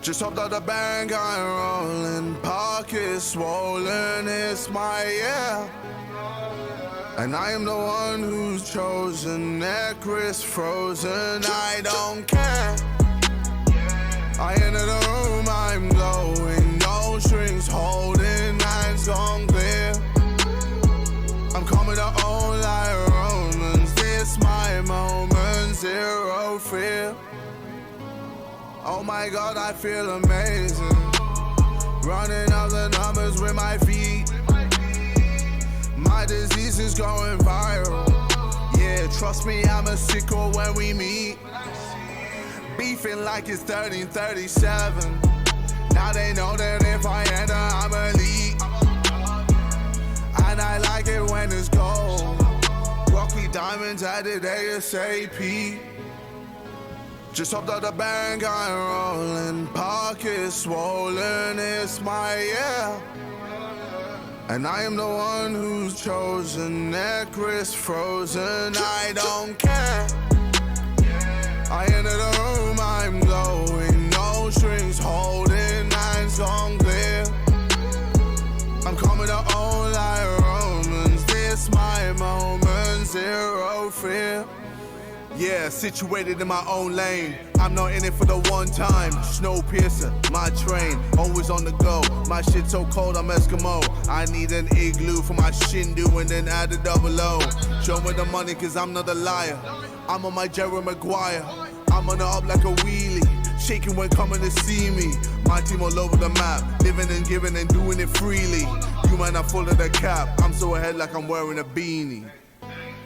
Just hopped out the bank, I'm rolling, pockets swollen, it's my year. And I am the one who's chosen, neck wrist frozen, I don't care. I enter the room, I'm glowing, no strings holding, hands on clear. I'm coming to own like Romans, this my moment, zero fear. Oh my God, I feel amazing. Running up the numbers with my feet. My disease is going viral. Yeah, trust me, I'm a sicko when we meet. Beefing like it's 1337. Now they know that if I enter, I'm elite. And I like it when it's gold. Rocky diamonds added ASAP. Just hopped out the bank, I'm rolling, pockets swollen, it's my year. And I am the one who's chosen, neck wrist frozen, I don't care. I enter the room, I'm glowing, no strings holding, hands on clear. I'm coming to own like Romans, this my moment, zero fear. Yeah, situated in my own lane. I'm not in it for the one time. Snowpiercer, my train, always on the go. My shit so cold, I'm Eskimo. I need an igloo for my Shindu and then add a double O. Show me the money cause I'm not a liar. I'm on my Jerry Maguire. I'm on the up like a wheelie. Shaking when coming to see me. My team all over the map. Living and giving and doing it freely. You might not full of the cap. I'm so ahead like I'm wearing a beanie.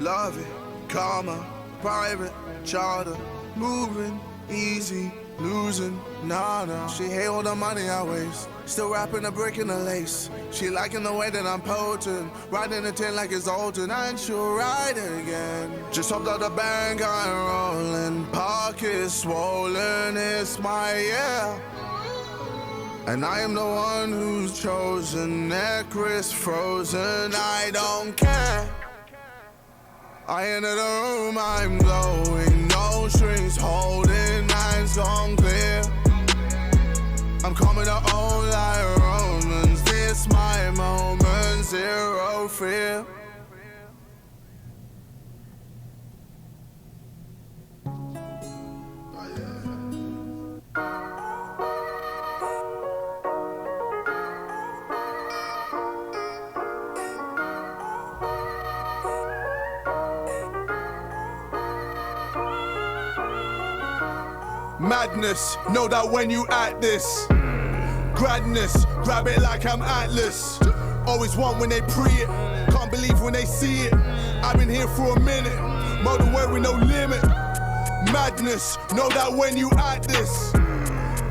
Love it, karma. Private, charter, moving, easy, losing, nah. She hate all the money I waste, still wrapping a brick in a lace. She liking the way that I'm potent, riding a 10 like it's Alton, and she'll ride it again. Just hopped out the bank, I'm rolling, pockets swollen, it's my year. And I am the one who's chosen, neck wrist frozen, I don't care. I enter the room, I'm glowing, no strings holding, hands on clear. I'm coming to own like Romans, this my moment, zero fear. Madness, know that when you at this. Gradness, grab it like I'm Atlas. Always want when they pre it, can't believe when they see it. I've been here for a minute, modern wearing no limit. Madness, know that when you at this.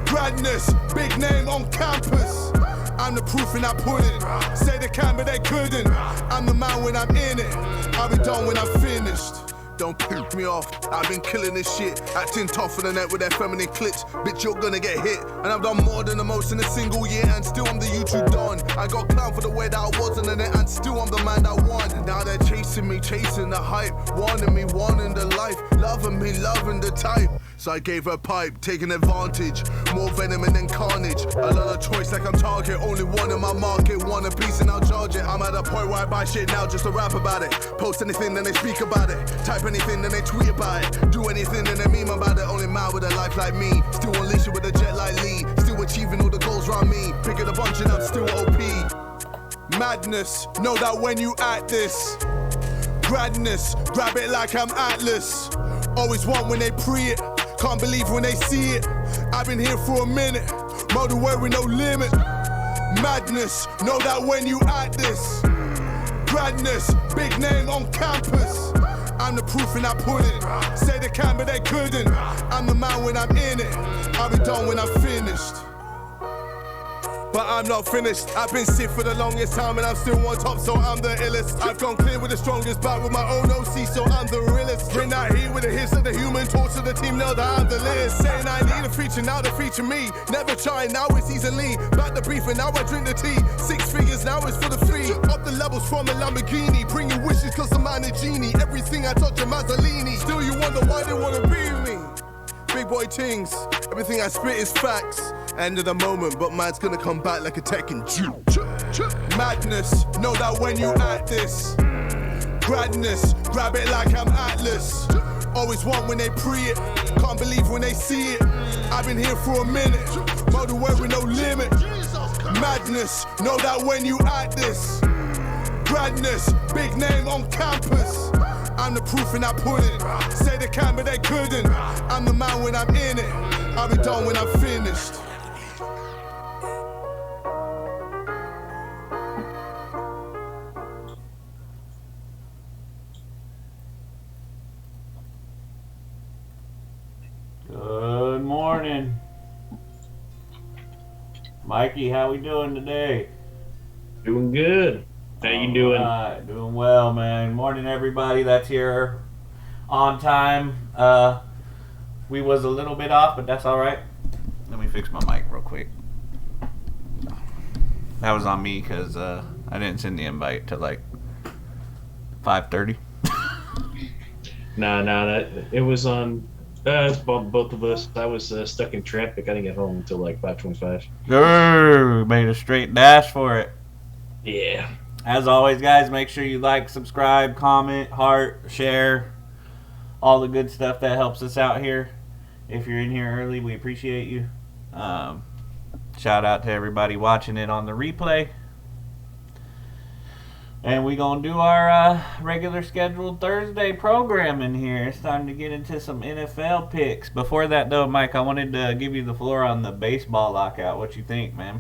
Gradness, big name on campus. I'm the proof and I put it. Say they can but they couldn't. I'm the man when I'm in it. I'll be done when I'm finished. Don't piss me off, I've been killing this shit. Acting tough for the net with their feminine clips. Bitch, you're gonna get hit. And I've done more than the most in a single year. And still I'm the YouTube Don. I got clown for the way that I was on the net. And still I'm the man that won. Now they're chasing me, chasing the hype. Wanting me, wanting the life. Loving me, loving the type. So I gave her pipe, taking advantage. More venom and then carnage. A lot of choice like I'm Target. Only one in my market, one a piece and I'll charge it. I'm at a point where I buy shit now just to rap about it. Post anything, then they speak about it. Type anything, then they tweet about it. Do anything, then they meme about it. Only man with a life like me. Still unleash it with a jet like Lee. Still achieving all the goals around me. Picking a bunch and I'm still OP. Madness, know that when you at this. Gradness, grab it like I'm Atlas. Always want when they pre it. Can't believe when they see it. I've been here for a minute. Modern wearing no limit. Madness, know that when you at this. Gradness, big name on campus. I'm the proof and I put it. Say they can but they couldn't. I'm the man when I'm in it. I'll be done when I'm finished. But I'm not finished. I've been sick for the longest time and I'm still on top, so I'm the illest. I've gone clear with the strongest back with my own OC, so I'm the realest. Bring that heat with the hits of the human torch to the team, know that I'm the list. Saying I need a feature, now they feature me. Never trying, now it's easily. Back the beef and now I drink the tea. 6 figures, now it's for the free. Up the levels from a Lamborghini. Bringing wishes cause I'm a genie. Everything I touch a Mazzolini. Still you wonder why they wanna be with me. Big boy Tings. Everything I spit is facts. End of the moment, but man's gonna come back like a Tekken Jew. Madness, know that when you act this. Gradness, grab it like I'm Atlas. Always want when they pre it, can't believe when they see it. I've been here for a minute, model way with no limit. Madness, know that when you act this. Gradness, big name on campus. I'm the proof in that pudding. Say they can, but they couldn't. I'm the man when I'm in it. I'll be done when I'm finished. Good morning. Mikey, how we doing today? Doing good. How you doing? Doing well, man. Morning, everybody that's here on time. We was a little bit off, but that's all right. Let me fix my mic real quick. That was on me because I didn't send the invite till like 5:30. Nah, it was on both of us. I was stuck in traffic. I didn't get home until like 5:25. Made a straight dash for it. Yeah. As always, guys, make sure you like, subscribe, comment, heart, share, all the good stuff that helps us out here. If you're in here early, we appreciate you. Shout out to everybody watching it on the replay. And we're going to do our regular scheduled Thursday programming here. It's time to get into some NFL picks. Before that, though, Mike, I wanted to give you the floor on the baseball lockout. What you think, man?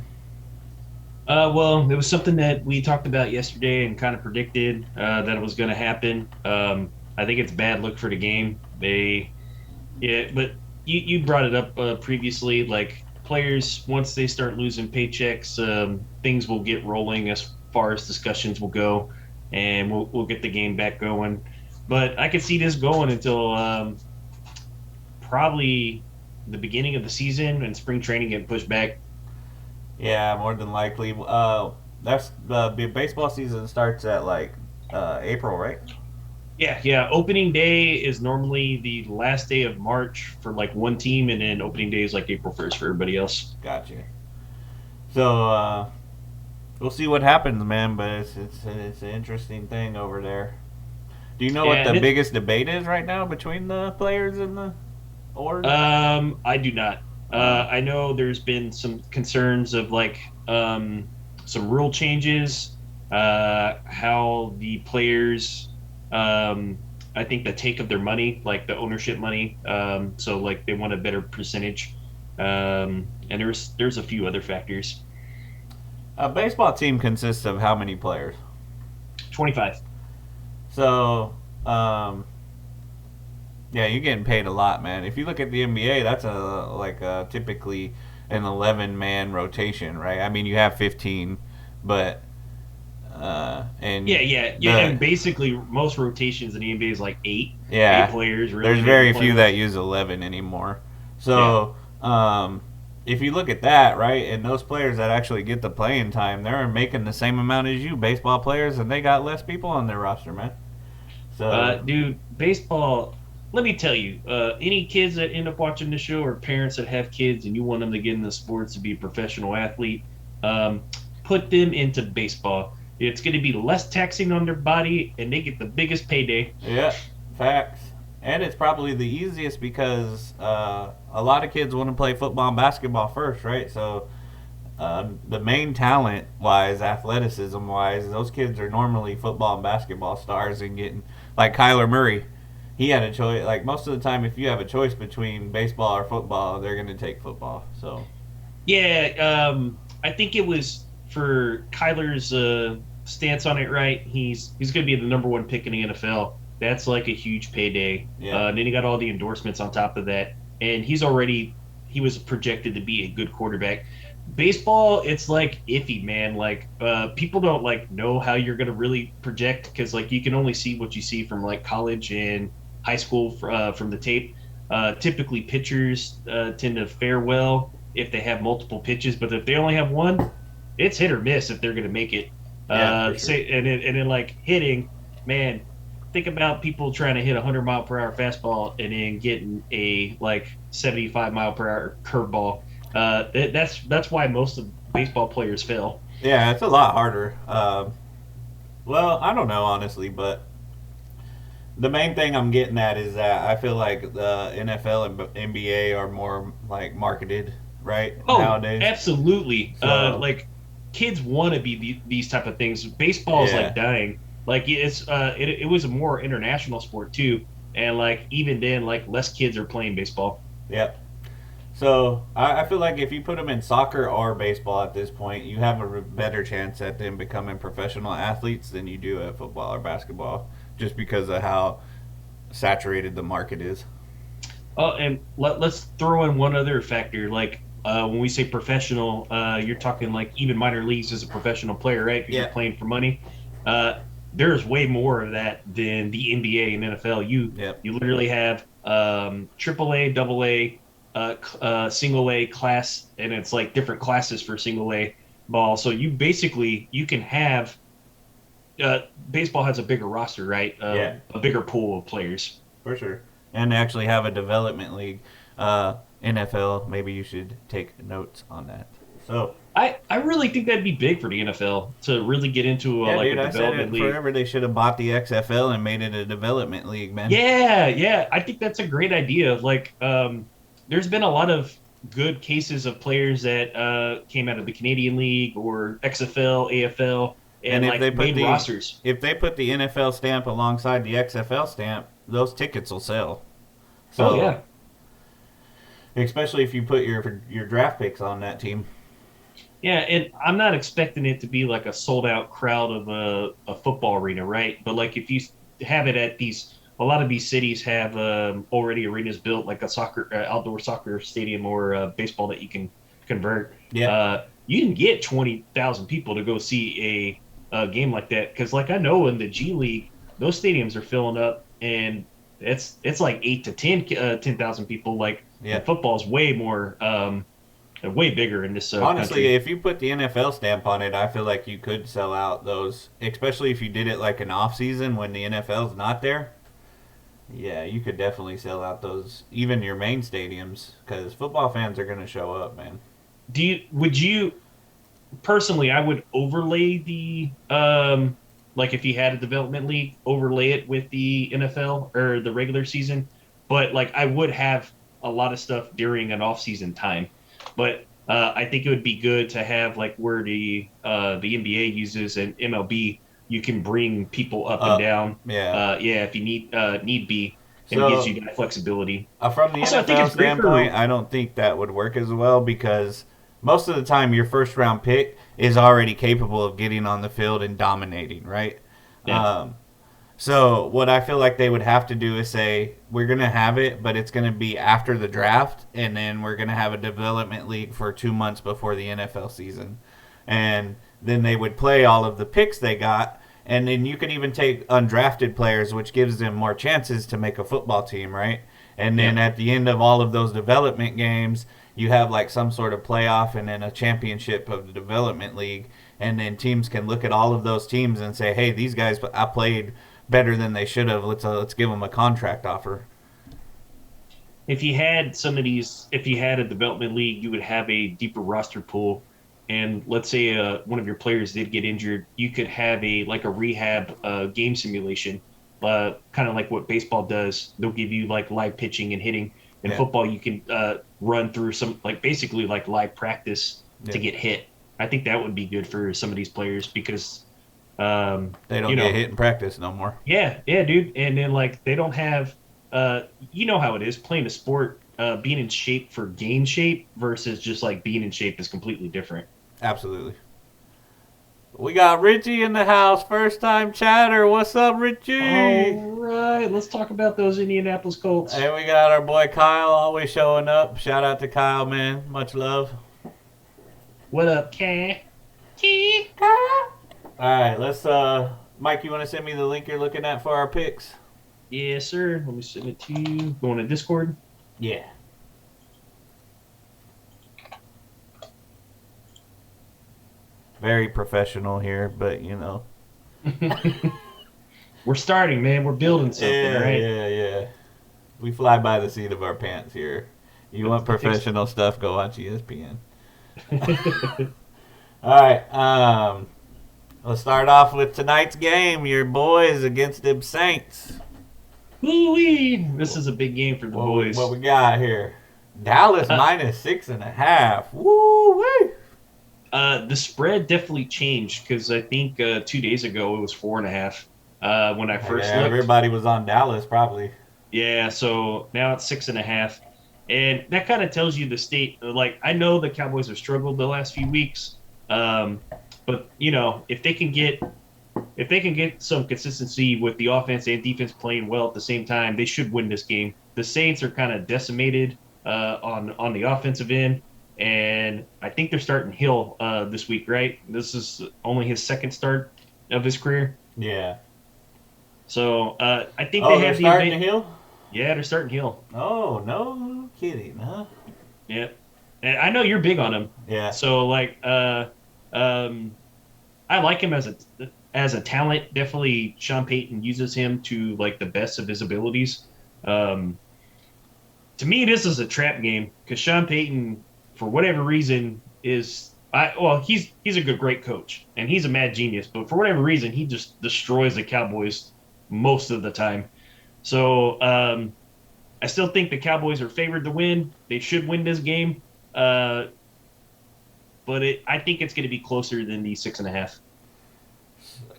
Well, it was something that we talked about yesterday and kind of predicted that it was going to happen. I think it's a bad look for the game. But you brought it up previously. Like players, once they start losing paychecks, things will get rolling as far as discussions will go, and we'll get the game back going. But I could see this going until probably the beginning of the season and spring training getting pushed back. Yeah, more than likely. That's the baseball season starts at like April, right? Yeah. Opening day is normally the last day of March for like one team, and then opening day is like April 1st for everybody else. Gotcha. So we'll see what happens, man. But it's an interesting thing over there. Do you know what the biggest debate is right now between the players and the org? I do not. I know there's been some concerns of like some rule changes, how the players, I think the take of their money, like the ownership money, so like they want a better percentage, and there's a few other factors. A baseball team consists of how many players? 25. So, yeah, you're getting paid a lot, man. If you look at the NBA, that's typically an 11-man rotation, right? I mean, you have 15, but and and basically most rotations in the NBA is like eight players. Really, there's very few that use 11 anymore. So, if you look at that, right, and those players that actually get the playing time, they're making the same amount as you, baseball players, and they got less people on their roster, man. So, dude, baseball. Let me tell you, any kids that end up watching the show or parents that have kids and you want them to get into sports to be a professional athlete, put them into baseball. It's going to be less taxing on their body, and they get the biggest payday. Yeah, facts. And it's probably the easiest because a lot of kids want to play football and basketball first, right? So the main talent-wise, athleticism-wise, those kids are normally football and basketball stars and getting, like Kyler Murray. He had a choice. Like most of the time, if you have a choice between baseball or football, they're going to take football. So, yeah, I think it was for Kyler's stance on it. Right, he's going to be the number one pick in the NFL. That's like a huge payday. Yeah. And then he got all the endorsements on top of that, and he was projected to be a good quarterback. Baseball, it's like iffy, man. Like people don't like know how you're going to really project because like you can only see what you see from like college and high school from the tape. Typically, pitchers tend to fare well if they have multiple pitches, but if they only have one, it's hit or miss if they're going to make it. Yeah, for sure. And then like hitting, man, think about people trying to hit a 100-mile-per-hour fastball and then getting a like 75-mile-per-hour curveball. That's why most of baseball players fail. Yeah, it's a lot harder. Well, I don't know honestly, but the main thing I'm getting at is that I feel like the NFL and NBA are more like marketed right Oh, nowadays. absolutely. So Like kids want to be these type of things. Baseball is like yeah, dying. Like it was a more international sport too, and like even then, like less kids are playing baseball. yep. So I feel like if you put them in soccer or baseball at this point, you have a better chance at them becoming professional athletes than you do at football or basketball, just because of how saturated the market is. Oh, and let's throw in one other factor. Like when we say professional, you're talking like even minor leagues as a professional player, right? Because you're Yeah. playing for money. Uh, there's way more of that than the NBA and NFL. Yep. You literally have triple A, double A, single A class, and it's like different classes for single A ball. So you can have baseball has a bigger roster, right? Yeah. A bigger pool of players. For sure. And actually have a development league. NFL, maybe you should take notes on that. So, I really think that'd be big for the NFL to really get into yeah, like a dude, I said development it league. forever. They should have bought the XFL and made it a development league, man. Yeah, yeah, I think that's a great idea. Like, there's been a lot of good cases of players that came out of the Canadian League or XFL, AFL, And and like made rosters. if they put the NFL stamp alongside the XFL stamp, those tickets will sell. Oh So, yeah, especially if you put your draft picks on that team. yeah, and I'm not expecting it to be like a sold out crowd of a football arena, right? But like if you have it at a lot of these cities have already arenas built, like a soccer, outdoor soccer stadium or baseball that you can convert. Yeah. You can get 20,000 people to go see a game like that because, like I know in the G League, those stadiums are filling up, and it's like 8 to 10,000 people. Like Yeah. and football is way more. Way bigger in this Honestly, country. if you put the NFL stamp on it, I feel like you could sell out those, especially if you did it like an off season when the NFL's not there. Yeah, you could definitely sell out those, even your main stadiums, because football fans are going to show up, man. Would you personally? I would overlay the like if you had a development league, overlay it with the NFL or the regular season. But like I would have a lot of stuff during an off season time. But I think it would be good to have like where the NBA uses an MLB, you can bring people up and down. Yeah. Yeah, if you need be, and it gives So, you that flexibility. from the Also, I think NFL it's great for standpoint, I don't think that would work as well because most of the time your first round pick is already capable of getting on the field and dominating, right? yeah. So what I feel like they would have to do is say we're going to have it, but it's going to be after the draft, and then we're going to have a development league for 2 months before the NFL season, and then they would play all of the picks they got, and then you can even take undrafted players, which gives them more chances to make a football team, right? And then Yeah. at the end of all of those development games, you have like some sort of playoff and then a championship of the development league, and then teams can look at all of those teams and say, hey, these guys I played better than they should have. Let's give them a contract offer. If you had if you had a development league, you would have a deeper roster pool. And let's say one of your players did get injured, you could have a rehab game simulation, kind of like what baseball does. They'll give you like live pitching and hitting. In Yeah. football, you can run through some like basically like live practice to Yeah. get hit. I think that would be good for some of these players because They don't you get know hit in practice no more. yeah, yeah, dude. And then like they don't have you know how it is playing a sport, being in shape for game shape versus just like being in shape is completely different. Absolutely. We got Richie in the house. First time chatter. What's up, Richie? All right, let's talk about those Indianapolis Colts. And we got our boy Kyle always showing up. Shout out to Kyle, man. Much love. What up, Cat? All right, let's Mike, you want to send me the link you're looking at for our picks? Yes, sir. Let me send it to you. Going to Discord. Yeah. Very professional here, but you know. We're starting, man. We're building something, Yeah, right? yeah. We fly by the seat of our pants here. You want It takes. professional stuff? Go watch ESPN. All right. Let's start off with tonight's game. Your boys against them Saints. Woo-wee. This is a big game for the boys. What we got here? Dallas minus 6.5. Woo wee. The spread definitely changed because I think 2 days ago it was 4.5. When I first looked, everybody was on Dallas probably. yeah. So now it's 6.5, and that kind of tells you the state. Like I know the Cowboys have struggled the last few weeks, but if they can get some consistency with the offense and defense playing well at the same time, they should win this game. The Saints are kind of decimated on the offensive end, and I think they're starting Hill this week, right? This is only his second start of his career. Yeah. So I think Oh, they they're have starting to Hill? Yeah, they're starting Hill. Oh, no kidding, huh? Yeah, and I know you're big on him. Yeah. So I like him as a talent. Definitely, Sean Payton uses him to like the best of his abilities. To me, this is a trap game because Sean Payton, for whatever reason, he's a great coach and he's a mad genius, but for whatever reason, he just destroys the Cowboys most of the time. So I still think the Cowboys are favored to win. They should win this game, but I think it's going to be closer than the 6.5.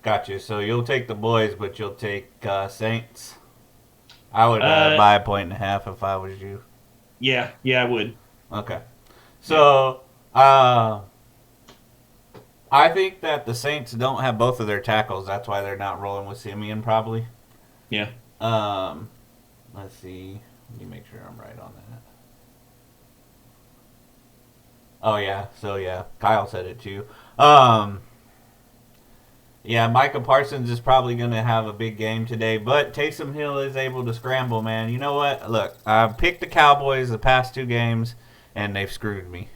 Got you. So you'll take the boys, but you'll take Saints. I would buy 1.5 if I was you. Yeah, I would. Okay. So I think that the Saints don't have both of their tackles. That's why they're not rolling with Simeon probably. Yeah. Let's see. Let me make sure I'm right on that. Oh yeah. So yeah, Kyle said it too. Yeah, Micah Parsons is probably going to have a big game today, but Taysom Hill is able to scramble, man. You know what? Look, I've picked the Cowboys the past 2 games, and they've screwed me.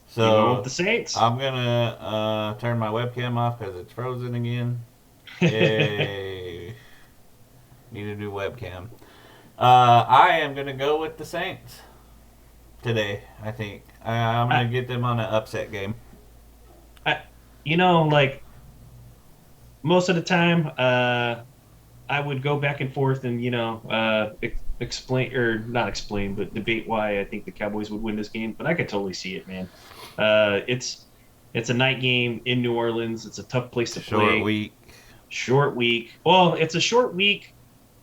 So with the Saints. I'm going to turn my webcam off because it's frozen again. Hey. Need a new webcam. I am going to go with the Saints today, I think. I'm going to get them on an upset game. Most of the time, I would go back and forth and, explain or not explain, but debate why I think the Cowboys would win this game. But I could totally see it, man. It's a night game in New Orleans. It's a tough place to play. Short week. Well, it's a short week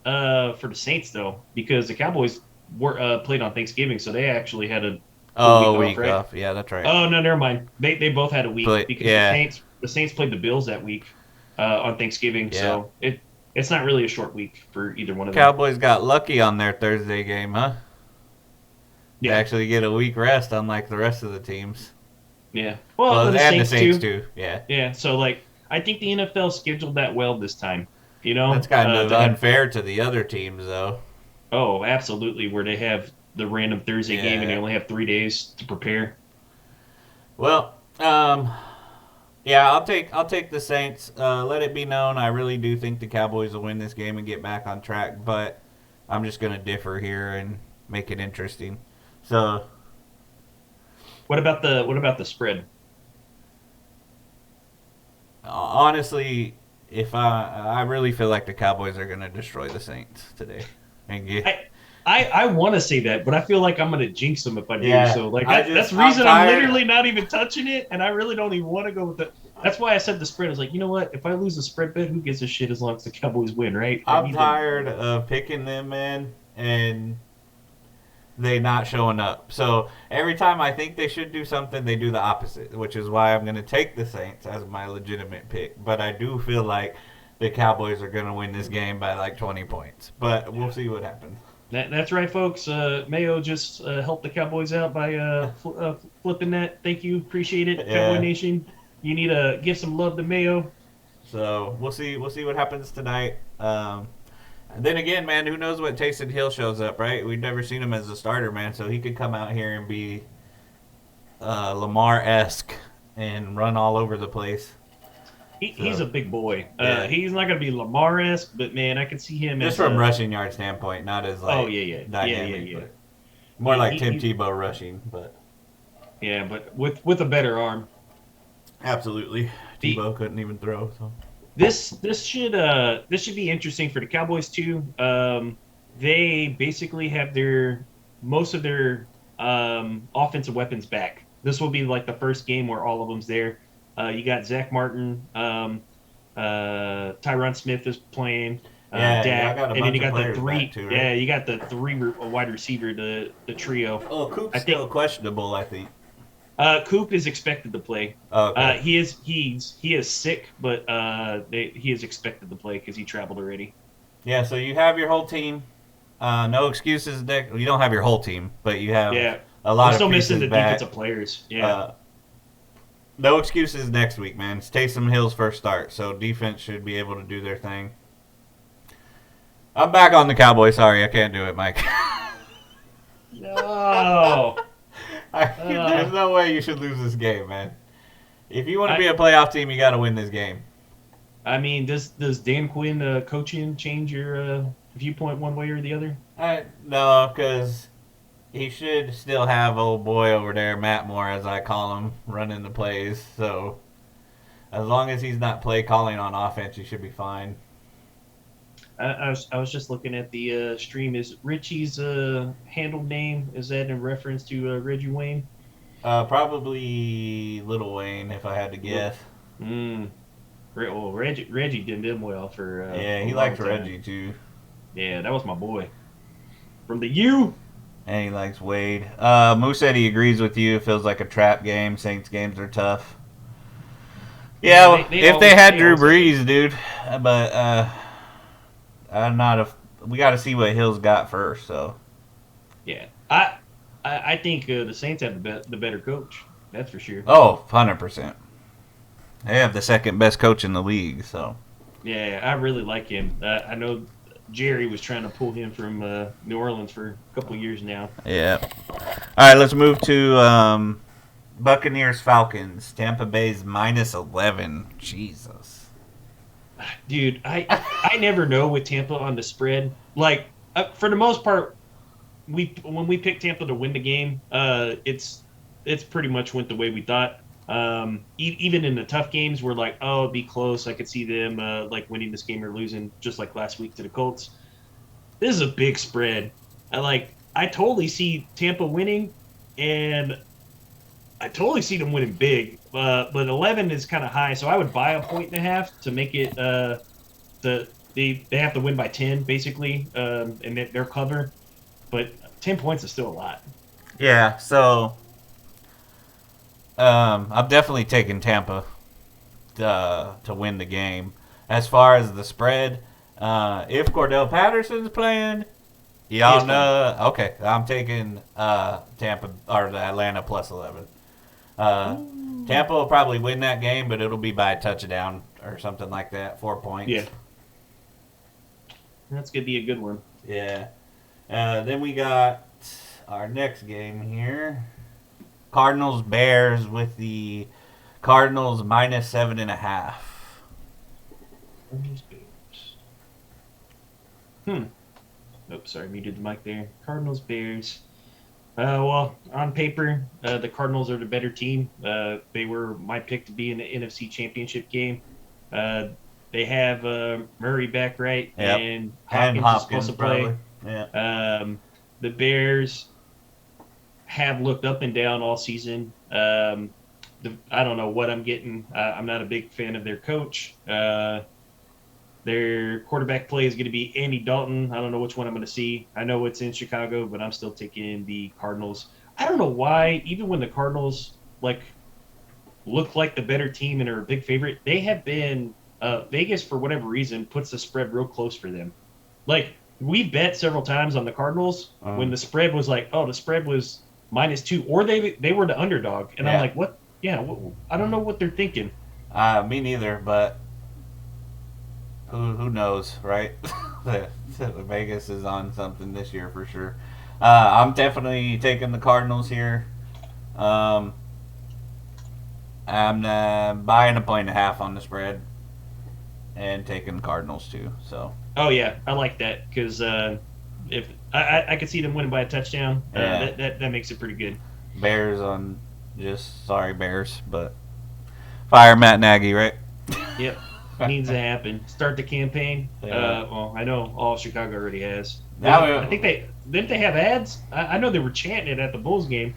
for the Saints, though, because the Cowboys played on Thanksgiving, so they actually had a week off. Yeah, that's right. Oh no, never mind. They both had a week because the Saints played the Bills that week on Thanksgiving. Yeah. So it's not really a short week for either one of them. Cowboys got lucky on their Thursday game, huh? Yeah. They actually get a week rest, unlike the rest of the teams. Yeah. Well, and the Saints too. Yeah. Yeah. So I think the NFL scheduled that well this time. That's kind of unfair to the other teams, though. Oh, absolutely. Where they have the random Thursday game and they only have 3 days to prepare. Well, I'll take the Saints. Let it be known, I really do think the Cowboys will win this game and get back on track, but I'm just going to differ here and make it interesting. So, what about the spread? Honestly, if I really feel like the Cowboys are going to destroy the Saints today and get. I want to say that, but I feel like I'm going to jinx them if I do. Yeah, so that's the reason I'm literally not even touching it, and I really don't even want to go with it. That's why I said the spread. I was like, you know what? If I lose the spread bet, who gives a shit as long as the Cowboys win, right? I'm tired of picking them, man, and they not showing up. So every time I think they should do something, they do the opposite, which is why I'm going to take the Saints as my legitimate pick. But I do feel like the Cowboys are going to win this game by like 20 points. But we'll see what happens. That's right, folks. Mayo just helped the Cowboys out by flipping that. Thank you. Appreciate it. Yeah. Cowboy Nation. You need to give some love to Mayo. So we'll see what happens tonight. Then again, man, who knows what Taysom Hill shows up, right? We've never seen him as a starter, man, so he could come out here and be Lamar-esque and run all over the place. He's So, a big boy. yeah. He's not going to be Lamar-esque, but man, I can see him Just as from a. rushing yard standpoint, not as like Oh yeah. dynamic, but more like Tim Tebow rushing. But Yeah, but with a better arm. absolutely, The Tebow couldn't even throw. So this should be interesting for the Cowboys too. They basically have their most of their offensive weapons back. This will be like the first game where all of them's there. You got Zach Martin, Tyron Smith is playing. yeah, Dak, I got a and then bunch you of got the players three. back too, right? Yeah, you got the three wide receiver, the trio. Oh, Coop's I think still questionable, I think. Coop is expected to play. Okay. He is sick, but he is expected to play because he traveled already. Yeah, so you have your whole team. No excuses, Dick. You don't have your whole team, but you have Yeah, a lot we're of still pieces missing the back. defensive players. Yeah, No excuses next week, man. It's Taysom Hill's first start, so defense should be able to do their thing. I'm back on the Cowboys. Sorry, I can't do it, Mike. no. There's no way you should lose this game, man. If you want to be a playoff team, you got to win this game. I mean, does Dan Quinn coaching change your viewpoint one way or the other? No, because he should still have old boy over there, Matt Moore, as I call him, running the plays. So as long as he's not play calling on offense, you should be fine. I was just looking at the stream. Is Richie's handle name, is that in reference to Reggie Wayne? Probably Little Wayne, if I had to guess. Well, Reggie did them well for. Yeah, he likes Reggie too. Yeah, that was my boy from the U. And he likes Wade. Moose said he agrees with you. It feels like a trap game. Saints games are tough. Yeah, if they had Drew Brees, dude. But I'm not a. We got to see what Hill's got first. So. Yeah, I think the Saints have the better coach. That's for sure. Oh, 100%. They have the second best coach in the league. So. Yeah, I really like him. I know Jerry was trying to pull him from New Orleans for a couple of years now. Yeah. All right, let's move to Buccaneers Falcons. Tampa Bay's -11. Jesus. Dude, I never know with Tampa on the spread. Like for the most part, when we picked Tampa to win the game, it's pretty much went the way we thought. Even in the tough games, we're like, oh, it'd be close. I could see them like winning this game or losing, just like last week to the Colts. This is a big spread. I totally see Tampa winning, and I totally see them winning big. But 11 is kind of high, so I would buy 1.5 to make it. They have to win by 10 basically, and they're cover. But 10 points is still a lot. Yeah. So. I'm definitely taking Tampa to win the game. As far as the spread, if Cordell Patterson's playing, y'all know. Okay, I'm taking Tampa or the Atlanta +11. Tampa will probably win that game, but it'll be by a touchdown or something like that, 4 points. Yeah, that's gonna be a good one. Yeah. Then we got our next game here. Cardinals Bears with the Cardinals -7.5. Oops, sorry, muted the mic there. Cardinals Bears. Well, on paper, the Cardinals are the better team. They were my pick to be in the NFC Championship game. They have Murray back, right? Yep. And Hopkins is supposed to play. Yeah. The Bears have looked up and down all season. I don't know what I'm getting. I'm not a big fan of their coach. Their quarterback play is going to be Andy Dalton. I don't know which one I'm going to see. I know it's in Chicago, but I'm still taking the Cardinals. I don't know why, even when the Cardinals look like the better team and are a big favorite, they have been Vegas, for whatever reason, puts the spread real close for them. Like, we bet several times on the Cardinals when the spread was like, oh, the spread was -2, or they were the underdog, and I'm like, what? Yeah, I don't know what they're thinking. Me neither, but who knows, right? Vegas is on something this year for sure. I'm definitely taking the Cardinals here. I'm buying 1.5 on the spread. and taking Cardinals too. So Oh yeah, I like that because if I could see them winning by a touchdown, Yeah. that makes it pretty good. Bears on just sorry Bears, but fire Matt Nagy, right? Yep, needs to happen. Start the campaign. Yeah. Well, I know all Chicago already has. Now I think they didn't they have ads. I know they were chanting it at the Bulls game.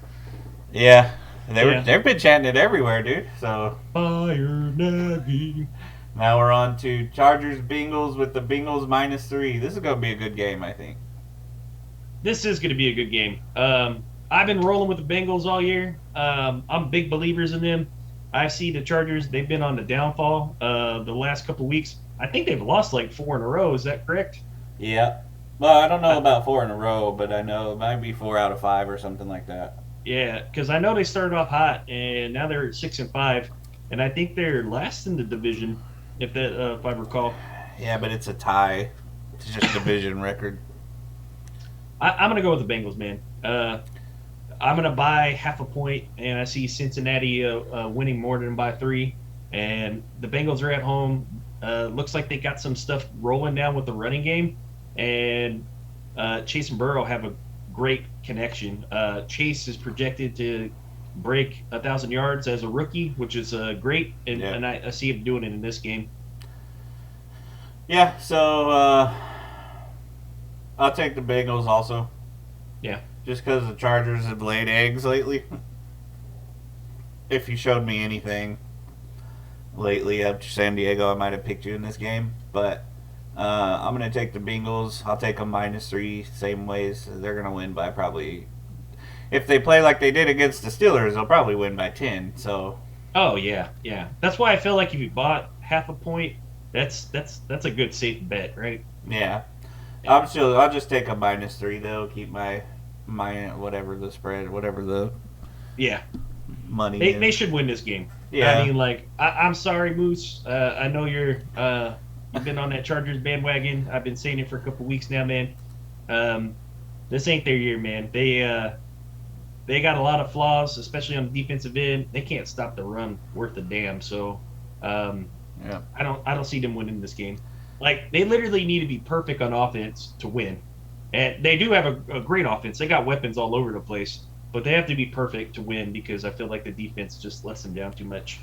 Yeah. Yeah. They've been chanting it everywhere, dude. So Fire Nagy. now we're on to Chargers Bengals with the Bengals -3. This is gonna be a good game, I think. This is going to be a good game. I've been rolling with the Bengals all year. I'm big believers in them. I see the Chargers. They've been on the downfall the last couple weeks. I think they've lost like 4 in a row. Is that correct? Yeah. Well, I don't know about 4 in a row, but I know it might be 4 out of 5 or something like that. Yeah, because I know they started off hot and now they're at 6-5, and I think they're last in the division, if I recall. Yeah, but it's a tie. It's just division record. I'm gonna go with the Bengals, man. I'm gonna buy half a point, and I see Cincinnati winning more than by 3. And the Bengals are at home. Looks like they got some stuff rolling down with the running game, and Chase and Burrow have a great connection. Chase is projected to break 1,000 yards as a rookie, which is great, and, Yeah. and I see him doing it in this game. Yeah, so I'll take the Bengals also. Yeah. Just because the Chargers have laid eggs lately. If you showed me anything lately up to San Diego, I might have picked you in this game. But I'm going to take the Bengals. I'll take them -3, same ways. They're going to win by probably... If they play like they did against the Steelers, they'll probably win by 10. So Oh yeah, yeah. That's why I feel like if you bought half a point, that's a good safe bet, right? yeah. I'll just take a -3 though. Keep my whatever the spread, whatever the Yeah. money They is. should win this game. Yeah. I mean, like, I'm sorry, Moose. I know you've been on that Chargers bandwagon. I've been saying it for a couple weeks now, man. This ain't their year, man. They got a lot of flaws, especially on the defensive end. They can't stop the run worth a damn. So, Yeah. I don't see them winning this game. Like, they literally need to be perfect on offense to win. And they do have a great offense. They got weapons all over the place. But they have to be perfect to win because I feel like the defense just lets them down too much.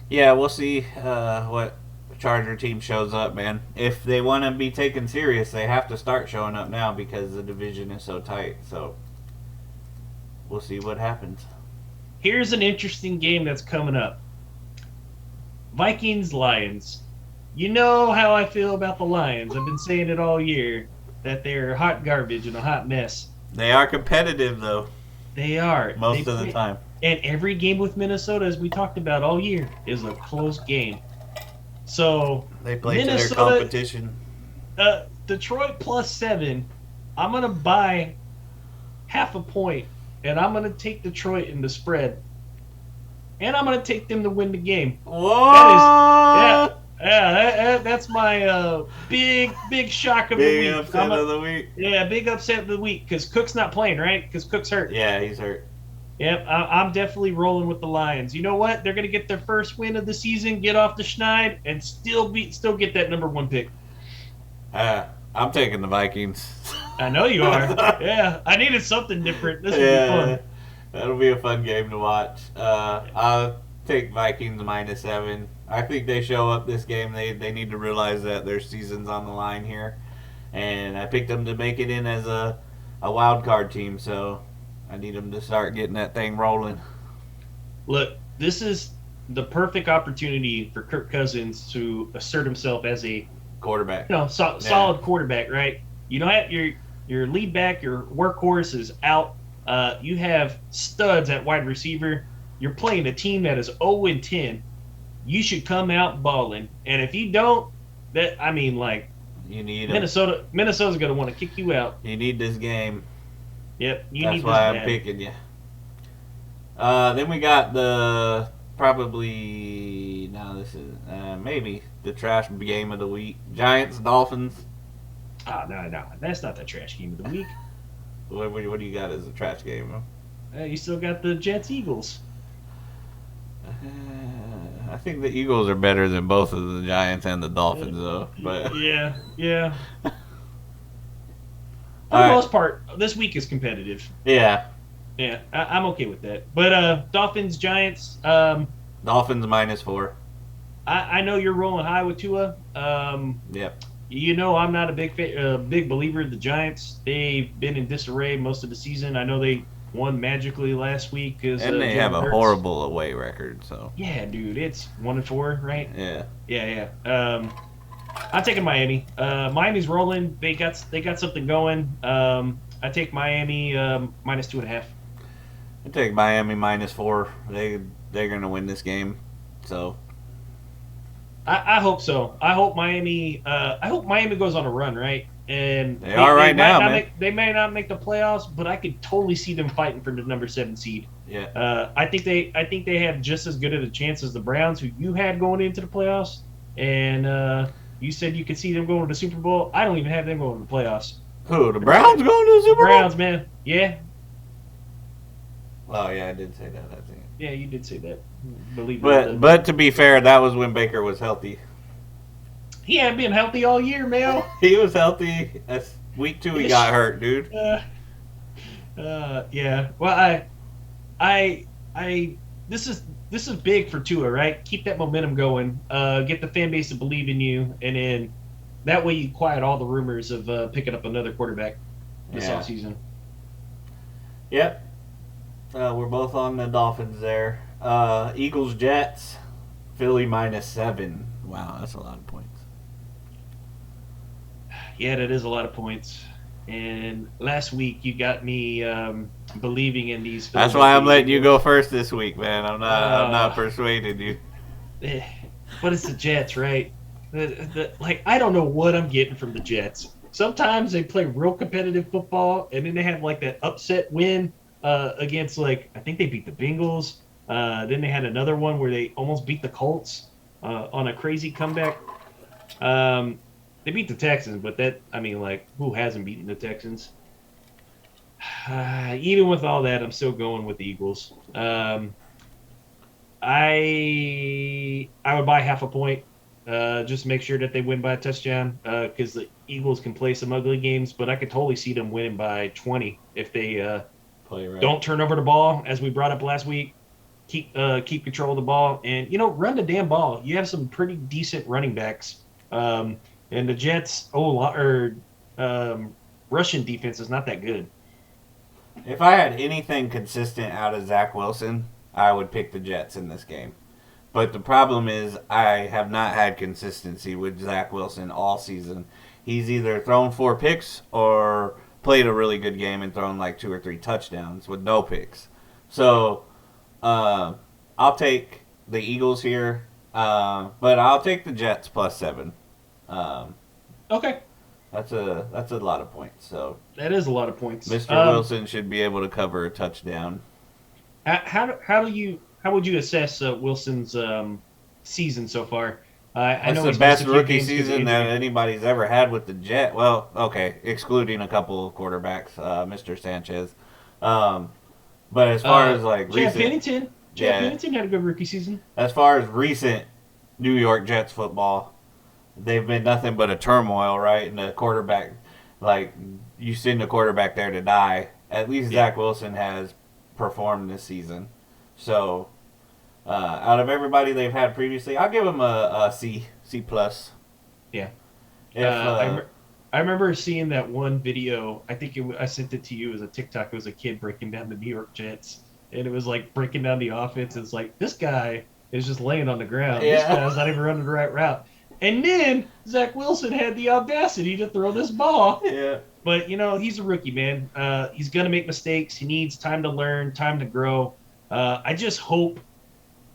Yeah, we'll see what Charger team shows up, man. If they want to be taken serious, they have to start showing up now because the division is so tight. So we'll see what happens. Here's an interesting game that's coming up. Vikings Lions. You know how I feel about the Lions. I've been saying it all year that they're hot garbage and a hot mess. They are competitive, though, They are. most of the time. And every game with Minnesota, as we talked about all year, is a close game. So They play to their Minnesota- competition. Detroit +7. I'm gonna buy half a point, and I'm gonna take Detroit in the spread, and I'm gonna take them to win the game. What? That's my big shock of Big the week. upset of the week. Yeah, big upset of the week because Cook's not playing, right? Because Cook's hurt. Yeah, he's hurt. Yep, I'm definitely rolling with the Lions. You know what? They're gonna get their first win of the season, get off the schneid, and still get that #1 pick. I'm taking the Vikings. I know you are. Yeah, I needed something different. This would be fun. That'll be a fun game to watch. I'll take Vikings -7. I think they show up this game. They need to realize that their season's on the line here. And I picked them to make it in as a wild card team, so I need them to start getting that thing rolling. Look, this is the perfect opportunity for Kirk Cousins to assert himself as a Quarterback. solid quarterback, right? You don't have your lead back, your workhorse is out. You have studs at wide receiver. You're playing a team that is 0-10. You should come out balling, and if you don't, You need 'em. Minnesota's going to want to kick you out. You need this game. Yep, you That's need this why I'm bad. picking you. Then we got maybe the trash game of the week. Giants, Dolphins. No, that's not the trash game of the week. What do you got as a trash game? You still got the Jets, Eagles. I think the Eagles are better than both of the Giants and the Dolphins, though. But yeah. For All the right. most part, this week is competitive. Yeah, Yeah, I'm okay with that. But Dolphins, Giants. Dolphins -4. I know you're rolling high with Tua. Yep. You know I'm not a big believer of the Giants. They've been in disarray most of the season. I know they won magically last week because And they have Jalen a Hurts. horrible away record, so. Yeah, dude, it's 1-4, right? Yeah. Yeah. I'm taking Miami. Miami's rolling. They got something going. I take Miami -2.5. I take Miami -4. They're gonna win this game, so. I hope so. I hope Miami goes on a run, right? And They are right now, man. They may not make the playoffs, but I could totally see them fighting for the number 7 seed. Yeah. I think they have just as good of a chance as the Browns, who you had going into the playoffs, and you said you could see them going to the Super Bowl. I don't even have them going to the playoffs. Who? The Browns going to the Super Bowl? Browns, man. Yeah. Oh yeah, I did say that. I think. Yeah, you did say that. Believe it. But to be fair, that was when Baker was healthy. He hadn't been healthy all year, Mayo. He was healthy. That's week 2 he got hurt, dude. Yeah. Well, this is big for Tua, right? Keep that momentum going. Get the fan base to believe in you, and then that way you quiet all the rumors of picking up another quarterback this offseason. Yep. We're both on the Dolphins there. Eagles, Jets, Philly -7. Wow, that's a lot of points. Yeah, that is a lot of points. And last week you got me believing in these. That's why I'm letting you go first this week, man. I'm not persuading you. But it's the Jets, right? Like, I don't know what I'm getting from the Jets. Sometimes they play real competitive football, and then they have like that upset win against, like, I think they beat the Bengals. Then they had another one where they almost beat the Colts on a crazy comeback. They beat the Texans, but who hasn't beaten the Texans? Even with all that, I'm still going with the Eagles. I would buy half a point, just to make sure that they win by a touchdown, because the Eagles can play some ugly games, but I could totally see them winning by 20 if they Play right. don't turn over the ball, as we brought up last week. Keep control of the ball, and run the damn ball. You have some pretty decent running backs. And the Jets' Russian defense is not that good. If I had anything consistent out of Zach Wilson, I would pick the Jets in this game. But the problem is I have not had consistency with Zach Wilson all season. He's either thrown 4 picks or played a really good game and thrown like 2 or 3 touchdowns with no picks. So I'll take the Eagles here, but I'll take the Jets +7. Okay. That's a lot of points. So that is a lot of points. Mr. Wilson should be able to cover a touchdown. How would you assess Wilson's season so far? I know it's the best rookie season that anybody's ever had with the Jet. Well, okay, excluding a couple of quarterbacks, Mr. Sanchez. But as far as like recent, Pennington had a good rookie season. As far as recent New York Jets football, they've been nothing but a turmoil, right? And the quarterback, like, you send the quarterback there to die. At least Zach Wilson has performed this season. So, out of everybody they've had previously, I'll give him a C+. Yeah. I remember seeing that one video. I think I sent it to you as a TikTok. It was a kid breaking down the New York Jets, and it was like breaking down the offense. It's like, this guy is just laying on the ground. Yeah. This guy's not even running the right route. And then Zach Wilson had the audacity to throw this ball. Yeah. But, he's a rookie, man. He's going to make mistakes. He needs time to learn, time to grow. I just hope